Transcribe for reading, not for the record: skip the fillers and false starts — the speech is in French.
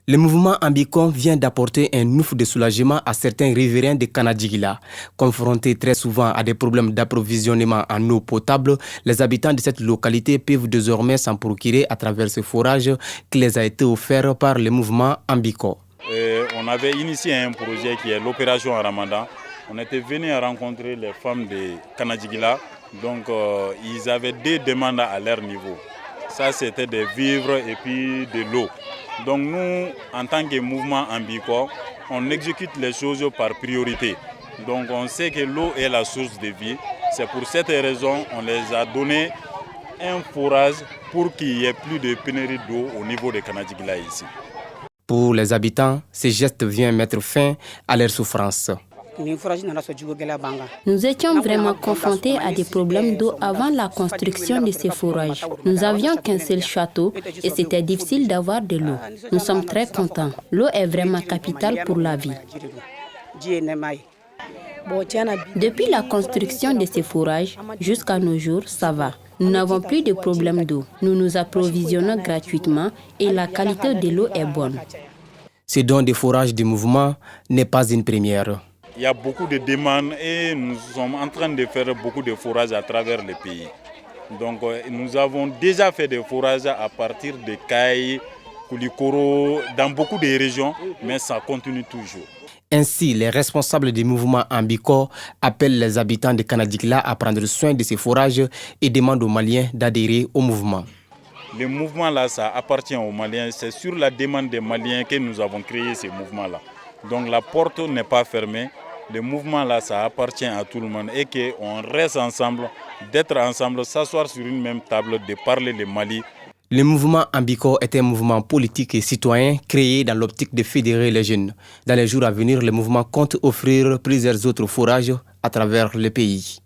Le mouvement Ambicon vient d'apporter un ouf de soulagement à certains riverains de Kanadjigila. Confrontés très souvent à des problèmes d'approvisionnement en eau potable, les habitants de cette localité peuvent désormais s'en procurer à travers ce forage qui les a été offert par le mouvement Ambicon. On avait initié un projet qui est l'opération Ramadan. On était venu à rencontrer les femmes de Kanadjigila. Donc ils avaient des demandes à leur niveau. Ça, c'était des vivres et puis de l'eau. Donc nous, en tant que mouvement Ambicon, on exécute les choses par priorité. Donc on sait que l'eau est la source de vie. C'est pour cette raison qu'on les a donné un forage pour qu'il n'y ait plus de pénurie d'eau au niveau de Kanadjigila ici. Pour les habitants, ce geste vient mettre fin à leur souffrance. Nous étions vraiment confrontés à des problèmes d'eau avant la construction de ces forages. Nous n'avions qu'un seul château et c'était difficile d'avoir de l'eau. Nous sommes très contents. L'eau est vraiment capitale pour la vie. Depuis la construction de ces forages, jusqu'à nos jours, ça va. Nous n'avons plus de problème d'eau. Nous nous approvisionnons gratuitement et la qualité de l'eau est bonne. Ce don de forage du mouvement n'est pas une première. Il y a beaucoup de demandes et nous sommes en train de faire beaucoup de forages à travers le pays. Donc nous avons déjà fait des forages à partir de Kaï, Koulikoro, dans beaucoup de régions, mais ça continue toujours. Ainsi, les responsables du mouvement Ambicon appellent les habitants de Kanadjigila à prendre soin de ces forages et demandent aux Maliens d'adhérer au mouvement. Le mouvement là, ça appartient aux Maliens. C'est sur la demande des Maliens que nous avons créé ce mouvement là. Donc la porte n'est pas fermée. Le mouvement là, ça appartient à tout le monde et qu'on reste ensemble, d'être ensemble, s'asseoir sur une même table, de parler le Mali. Le mouvement Ambicon est un mouvement politique et citoyen créé dans l'optique de fédérer les jeunes. Dans les jours à venir, le mouvement compte offrir plusieurs autres forages à travers le pays.